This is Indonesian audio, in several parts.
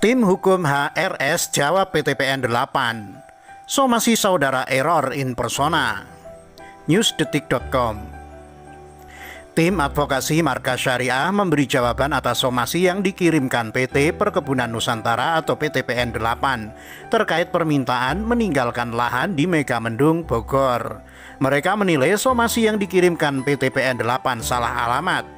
Tim Hukum HRS jawab PTPN 8. Somasi saudara error in persona. Newsdetik.com. Tim Advokasi Markas Syariah memberi jawaban atas somasi yang dikirimkan PT Perkebunan Nusantara atau PTPN 8 terkait permintaan meninggalkan lahan di Megamendung, Bogor. Mereka menilai somasi yang dikirimkan PTPN 8 salah alamat,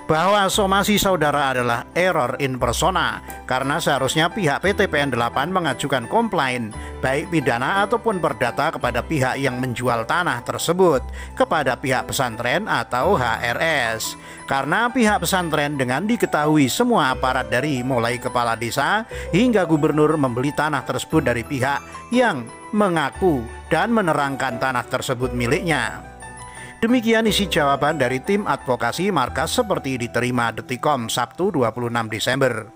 bahwa somasi saudara adalah error in persona karena seharusnya pihak PTPN 8 mengajukan komplain baik pidana ataupun perdata kepada pihak yang menjual tanah tersebut kepada pihak pesantren atau HRS, karena pihak pesantren dengan diketahui semua aparat dari mulai kepala desa hingga gubernur membeli tanah tersebut dari pihak yang mengaku dan menerangkan tanah tersebut miliknya. Demikian isi jawaban dari tim advokasi markas seperti diterima Detikcom Sabtu 26 Desember.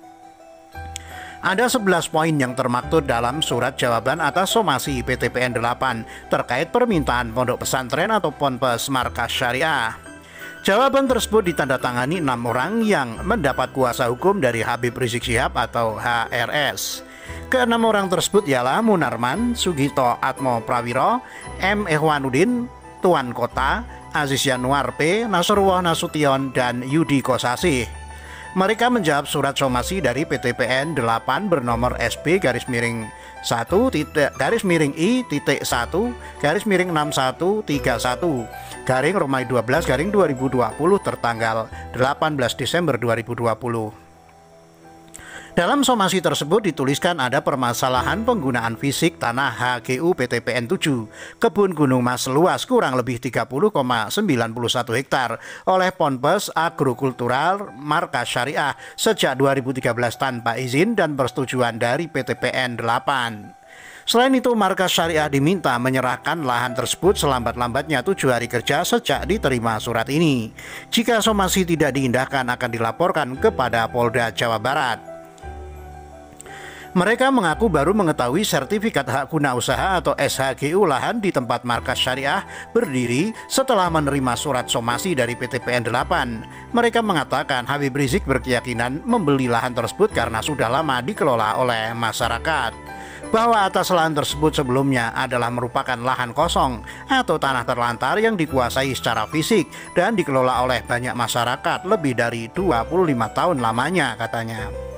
Ada 11 poin yang termaktub dalam surat jawaban atas somasi PTPN 8 terkait permintaan pondok pesantren atau ponpes markas syariah. Jawaban tersebut ditandatangani 6 orang yang mendapat kuasa hukum dari Habib Rizik Syihab atau HRS. Ke-6 orang tersebut ialah Munarman, Sugito Atmo Prawiro, M. Ehwanuddin, Tuan Kota, Aziz Yanuar P, Nasrullah Nasution, dan Yudi Kosasih. Mereka menjawab surat somasi dari PTPN 8 bernomor SP _1 I-1-61-61-61 Romawi 12-2020 tertanggal 18 Desember 2020. Dalam somasi tersebut dituliskan ada permasalahan penggunaan fisik tanah HGU PTPN 7 Kebun Gunung Mas luas kurang lebih 30,91 hektar oleh Ponpes Agrokultural Markas Syariah sejak 2013 tanpa izin dan persetujuan dari PTPN 8. Selain itu, Markas Syariah diminta menyerahkan lahan tersebut selambat-lambatnya 7 hari kerja sejak diterima surat ini. Jika somasi tidak diindahkan akan dilaporkan kepada Polda Jawa Barat. Mereka mengaku baru mengetahui sertifikat hak guna usaha atau SHGU lahan di tempat Markas Syariah berdiri setelah menerima surat somasi dari PTPN 8. Mereka mengatakan Habib Rizik berkeyakinan membeli lahan tersebut karena sudah lama dikelola oleh masyarakat, bahwa atas lahan tersebut sebelumnya adalah merupakan lahan kosong atau tanah terlantar yang dikuasai secara fisik dan dikelola oleh banyak masyarakat lebih dari 25 tahun lamanya, katanya.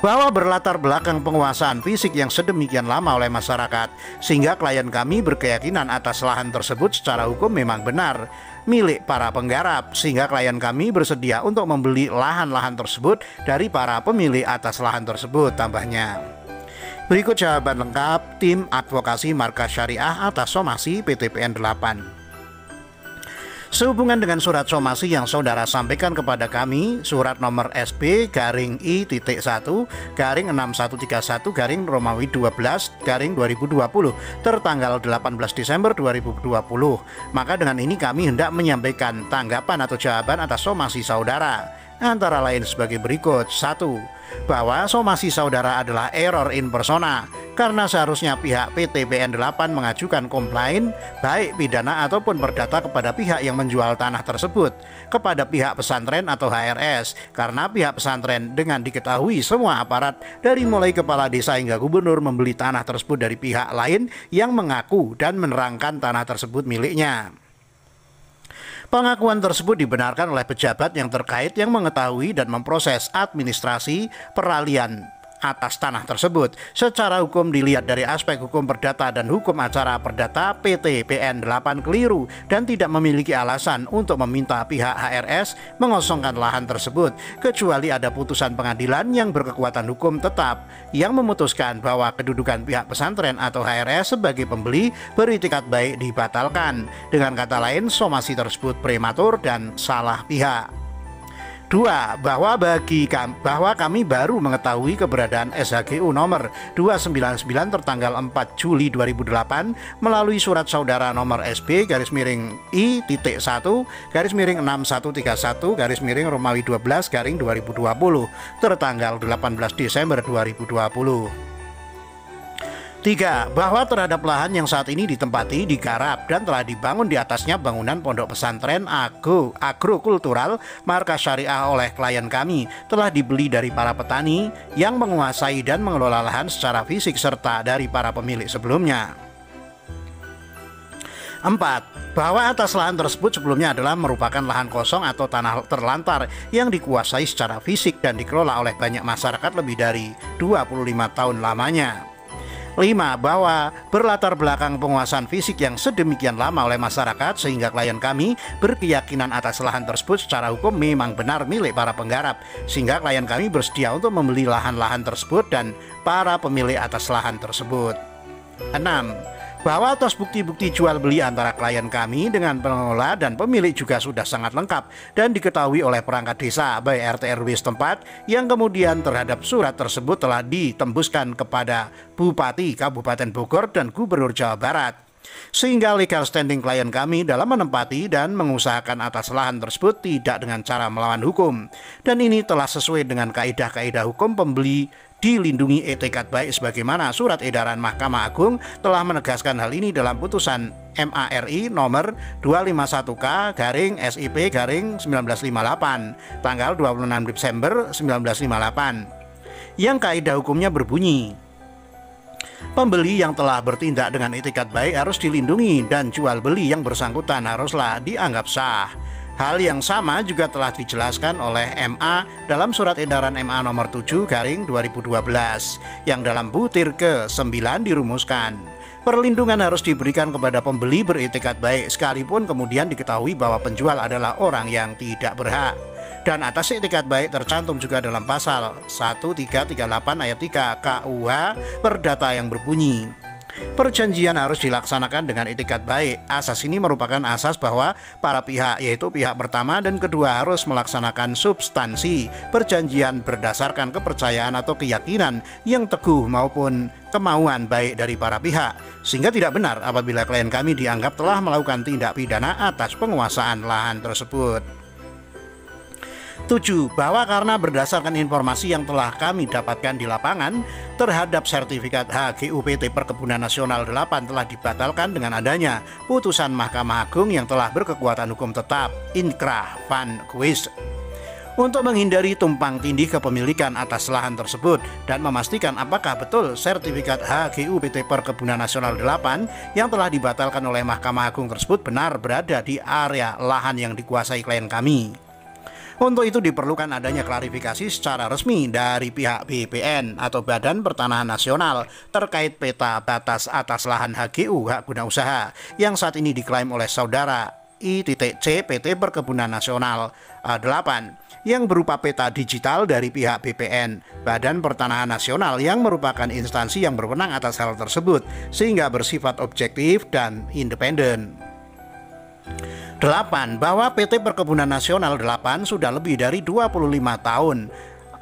Bahwa berlatar belakang penguasaan fisik yang sedemikian lama oleh masyarakat, sehingga klien kami berkeyakinan atas lahan tersebut secara hukum memang benar milik para penggarap, sehingga klien kami bersedia untuk membeli lahan-lahan tersebut dari para pemilik atas lahan tersebut, tambahnya. Berikut jawaban lengkap tim advokasi Markas Syariah atas somasi PTPN 8. Sehubungan dengan surat somasi yang saudara sampaikan kepada kami, surat nomor SP _I-1-6131 Romawi 12-2020 tertanggal 18 Desember 2020. Maka dengan ini kami hendak menyampaikan tanggapan atau jawaban atas somasi saudara, antara lain sebagai berikut. 1. Bahwa somasi saudara adalah error in persona karena seharusnya pihak PTPN 8 mengajukan komplain baik pidana ataupun perdata kepada pihak yang menjual tanah tersebut kepada pihak pesantren atau HRS, karena pihak pesantren dengan diketahui semua aparat dari mulai kepala desa hingga gubernur membeli tanah tersebut dari pihak lain yang mengaku dan menerangkan tanah tersebut miliknya. Pengakuan tersebut dibenarkan oleh pejabat yang terkait yang mengetahui dan memproses administrasi peralihan atas tanah tersebut. Secara hukum dilihat dari aspek hukum perdata dan hukum acara perdata, PTPN 8 keliru dan tidak memiliki alasan untuk meminta pihak HRS mengosongkan lahan tersebut, kecuali ada putusan pengadilan yang berkekuatan hukum tetap yang memutuskan bahwa kedudukan pihak pesantren atau HRS sebagai pembeli beritikat baik dibatalkan. Dengan kata lain, somasi tersebut prematur dan salah pihak. 2. Bahwa kami baru mengetahui keberadaan SHGU nomor 299 tertanggal 4 Juli 2008 melalui surat saudara nomor SP _I-1-6131 Romawi 12-2020 tertanggal 18 Desember 2020. 3. Bahwa terhadap lahan yang saat ini ditempati, digarap, dan telah dibangun di atasnya bangunan pondok pesantren agrokultural markas syariah oleh klien kami telah dibeli dari para petani yang menguasai dan mengelola lahan secara fisik serta dari para pemilik sebelumnya. 4. Bahwa atas lahan tersebut sebelumnya adalah merupakan lahan kosong atau tanah terlantar yang dikuasai secara fisik dan dikelola oleh banyak masyarakat lebih dari 25 tahun lamanya. 5. Bahwa berlatar belakang penguasaan fisik yang sedemikian lama oleh masyarakat sehingga klien kami berkeyakinan atas lahan tersebut secara hukum memang benar milik para penggarap, sehingga klien kami bersedia untuk membeli lahan-lahan tersebut dan para pemilik atas lahan tersebut. 6. Bahwa atas bukti-bukti jual beli antara klien kami dengan pengelola dan pemilik juga sudah sangat lengkap dan diketahui oleh perangkat desa baik RT RW setempat, yang kemudian terhadap surat tersebut telah ditembuskan kepada Bupati Kabupaten Bogor dan Gubernur Jawa Barat, sehingga legal standing klien kami dalam menempati dan mengusahakan atas lahan tersebut tidak dengan cara melawan hukum, dan ini telah sesuai dengan kaidah-kaidah hukum pembeli dilindungi etikat baik sebagaimana surat edaran Mahkamah Agung telah menegaskan hal ini dalam putusan MARI nomor 251K/SIP/1958 tanggal 26 Desember 1958, yang kaidah hukumnya berbunyi: pembeli yang telah bertindak dengan etikat baik harus dilindungi dan jual beli yang bersangkutan haruslah dianggap sah. Hal yang sama juga telah dijelaskan oleh MA dalam surat edaran MA nomor 7/2012 yang dalam butir ke-9 dirumuskan. Perlindungan harus diberikan kepada pembeli beretikat baik sekalipun kemudian diketahui bahwa penjual adalah orang yang tidak berhak. Dan atas etikat baik tercantum juga dalam pasal 1338 ayat 3 KUH Perdata yang berbunyi: perjanjian harus dilaksanakan dengan etikat baik. Asas ini merupakan asas bahwa para pihak, yaitu pihak pertama dan kedua, harus melaksanakan substansi perjanjian berdasarkan kepercayaan atau keyakinan yang teguh maupun kemauan baik dari para pihak, sehingga tidak benar apabila klien kami dianggap telah melakukan tindak pidana atas penguasaan lahan tersebut. 7. Bahwa karena berdasarkan informasi yang telah kami dapatkan di lapangan terhadap sertifikat HGUPT Perkebunan Nasional 8 telah dibatalkan dengan adanya putusan Mahkamah Agung yang telah berkekuatan hukum tetap inkrah van Guis. Untuk menghindari tumpang tindih kepemilikan atas lahan tersebut dan memastikan apakah betul sertifikat HGUPT Perkebunan Nasional 8 yang telah dibatalkan oleh Mahkamah Agung tersebut benar berada di area lahan yang dikuasai klien kami. Untuk itu diperlukan adanya klarifikasi secara resmi dari pihak BPN atau Badan Pertanahan Nasional terkait peta batas atas lahan HGU hak guna usaha yang saat ini diklaim oleh saudara I.C PT Perkebunan Nasional 8 yang berupa peta digital dari pihak BPN Badan Pertanahan Nasional yang merupakan instansi yang berwenang atas hal tersebut sehingga bersifat objektif dan independen. 8. Bahwa PT Perkebunan Nasional 8 sudah lebih dari 25 tahun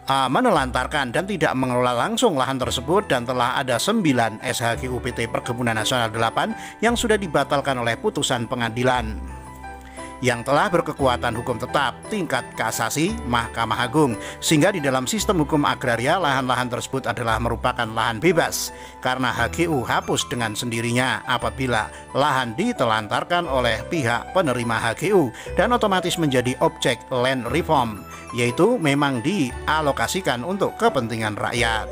menelantarkan dan tidak mengelola langsung lahan tersebut dan telah ada 9 SHGUPT Perkebunan Nasional 8 yang sudah dibatalkan oleh putusan pengadilan yang telah berkekuatan hukum tetap tingkat kasasi Mahkamah Agung, sehingga di dalam sistem hukum agraria lahan-lahan tersebut adalah merupakan lahan bebas karena HGU hapus dengan sendirinya apabila lahan ditelantarkan oleh pihak penerima HGU dan otomatis menjadi objek land reform, yaitu memang dialokasikan untuk kepentingan rakyat.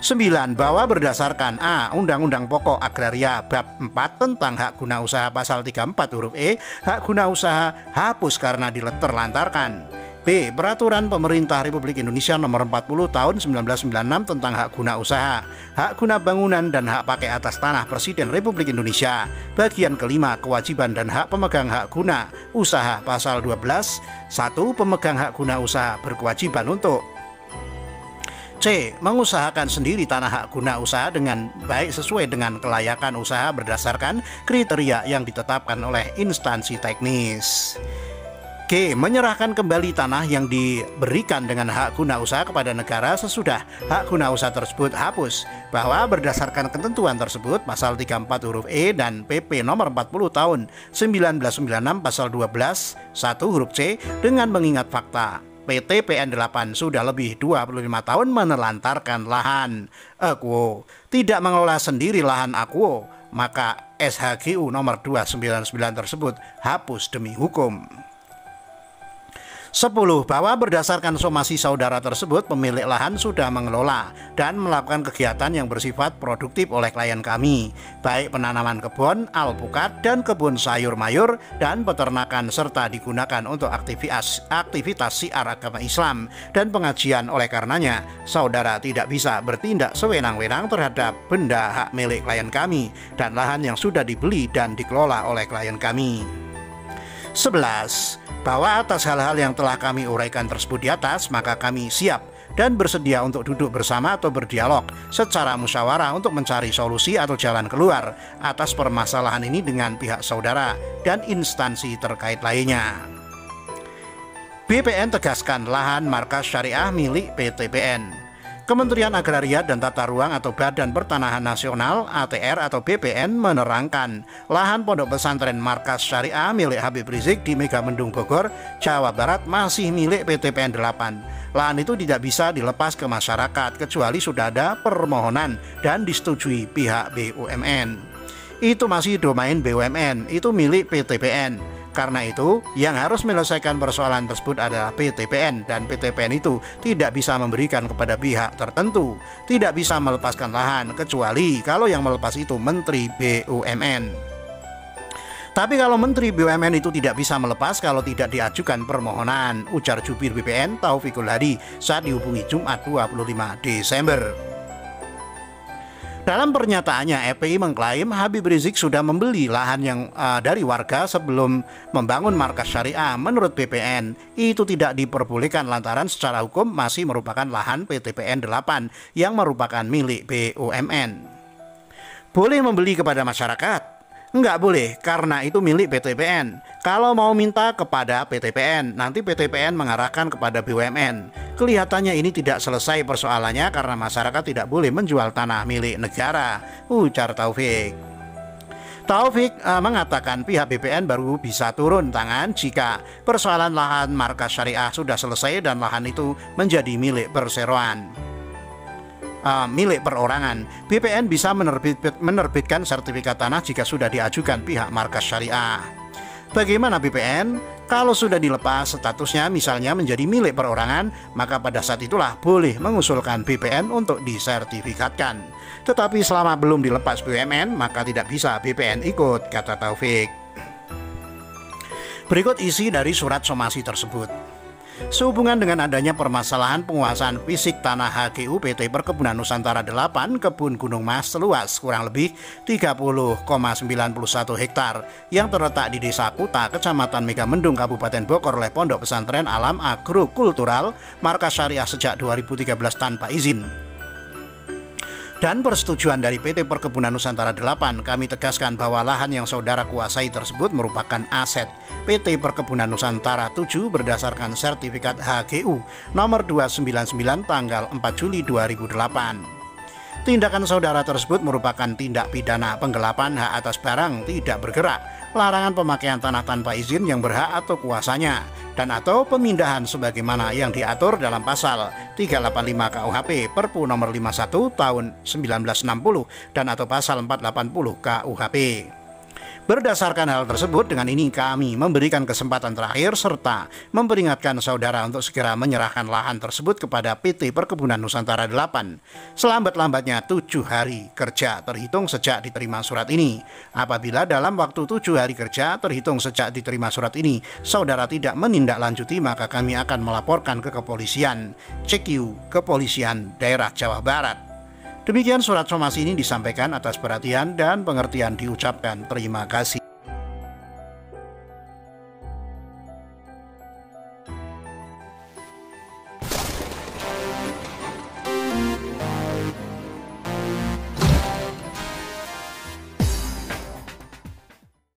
9. Bahwa berdasarkan A. Undang-Undang Pokok Agraria Bab 4 tentang hak guna usaha pasal 34 huruf E, hak guna usaha hapus karena diterlantarkan. B. Peraturan Pemerintah Republik Indonesia Nomor 40 Tahun 1996 tentang hak guna usaha, hak guna bangunan dan hak pakai atas tanah Presiden Republik Indonesia. Bagian kelima, kewajiban dan hak pemegang hak guna usaha pasal 12. 1. Pemegang hak guna usaha berkewajiban untuk C. Mengusahakan sendiri tanah hak guna usaha dengan baik sesuai dengan kelayakan usaha berdasarkan kriteria yang ditetapkan oleh instansi teknis. G. Menyerahkan kembali tanah yang diberikan dengan hak guna usaha kepada negara sesudah hak guna usaha tersebut hapus, bahwa berdasarkan ketentuan tersebut pasal 34 huruf E dan PP nomor 40 tahun 1996 pasal 12 1 huruf C dengan mengingat fakta PT PN8 sudah lebih 25 tahun menelantarkan lahan Akuo, tidak mengelola sendiri lahan Akuo, maka SHGU nomor 299 tersebut hapus demi hukum. 10. Bahwa berdasarkan somasi saudara tersebut, pemilik lahan sudah mengelola dan melakukan kegiatan yang bersifat produktif oleh klien kami, baik penanaman kebun, alpukat, dan kebun sayur mayur, dan peternakan, serta digunakan untuk aktivitas syiar agama Islam dan pengajian. Oleh karenanya, saudara tidak bisa bertindak sewenang-wenang terhadap benda hak milik klien kami dan lahan yang sudah dibeli dan dikelola oleh klien kami. 11. Bahwa atas hal-hal yang telah kami uraikan tersebut di atas, maka kami siap dan bersedia untuk duduk bersama atau berdialog secara musyawarah untuk mencari solusi atau jalan keluar atas permasalahan ini dengan pihak saudara dan instansi terkait lainnya. BPN tegaskan lahan markas syariah milik PT PN. Kementerian Agraria dan Tata Ruang atau Badan Pertanahan Nasional ATR atau BPN menerangkan lahan pondok pesantren markas syariah milik Habib Rizik di Megamendung Bogor, Jawa Barat masih milik PT PN8. Lahan itu tidak bisa dilepas ke masyarakat kecuali sudah ada permohonan dan disetujui pihak BUMN. Itu masih domain BUMN, itu milik PT PN. Karena itu, yang harus menyelesaikan persoalan tersebut adalah PT PN, dan PT PN itu tidak bisa memberikan kepada pihak tertentu, tidak bisa melepaskan lahan, kecuali kalau yang melepas itu Menteri BUMN. Tapi kalau Menteri BUMN itu tidak bisa melepas kalau tidak diajukan permohonan, ujar jubir BPN Taufikul Hadi saat dihubungi Jumat 25 Desember. Dalam pernyataannya, FPI mengklaim Habib Rizik sudah membeli lahan yang dari warga sebelum membangun markas syariah. Menurut BPN, itu tidak diperbolehkan lantaran secara hukum masih merupakan lahan PT PN8 yang merupakan milik BUMN. Boleh membeli kepada masyarakat? Enggak boleh, karena itu milik PT PN. Kalau mau minta kepada PT PN, nanti PT PN mengarahkan kepada BUMN. Kelihatannya ini tidak selesai persoalannya karena masyarakat tidak boleh menjual tanah milik negara, ujar Taufik. Taufik mengatakan pihak BPN baru bisa turun tangan jika persoalan lahan markas syariah sudah selesai dan lahan itu menjadi milik perseroan. Milik perorangan. BPN bisa menerbitkan sertifikat tanah jika sudah diajukan pihak markas syariah. Bagaimana BPN? Kalau sudah dilepas statusnya misalnya menjadi milik perorangan, maka pada saat itulah boleh mengusulkan BPN untuk disertifikatkan. Tetapi selama belum dilepas BUMN, maka tidak bisa BPN ikut, kata Taufik. Berikut isi dari surat somasi tersebut. Sehubungan dengan adanya permasalahan penguasaan fisik tanah HGU PT Perkebunan Nusantara 8 Kebun Gunung Mas seluas kurang lebih 30,91 hektar yang terletak di Desa Kuta, Kecamatan Megamendung, Kabupaten Bogor oleh Pondok Pesantren Alam Agrokultural markas syariah sejak 2013 tanpa izin dan persetujuan dari PT Perkebunan Nusantara 8, kami tegaskan bahwa lahan yang saudara kuasai tersebut merupakan aset PT Perkebunan Nusantara 7 berdasarkan sertifikat HGU nomor 299 tanggal 4 Juli 2008. Tindakan saudara tersebut merupakan tindak pidana penggelapan hak atas barang tidak bergerak, larangan pemakaian tanah tanpa izin yang berhak atau kuasanya, dan atau pemindahan sebagaimana yang diatur dalam pasal 385 KUHP Perpu nomor 51 tahun 1960 dan atau pasal 480 KUHP. Berdasarkan hal tersebut, dengan ini kami memberikan kesempatan terakhir serta memperingatkan saudara untuk segera menyerahkan lahan tersebut kepada PT Perkebunan Nusantara 8 selambat-lambatnya 7 hari kerja terhitung sejak diterima surat ini. Apabila dalam waktu 7 hari kerja terhitung sejak diterima surat ini saudara tidak menindaklanjuti, maka kami akan melaporkan ke kepolisian CQ Kepolisian Daerah Jawa Barat. Demikian surat somasi ini disampaikan atas perhatian dan pengertian diucapkan. Terima kasih.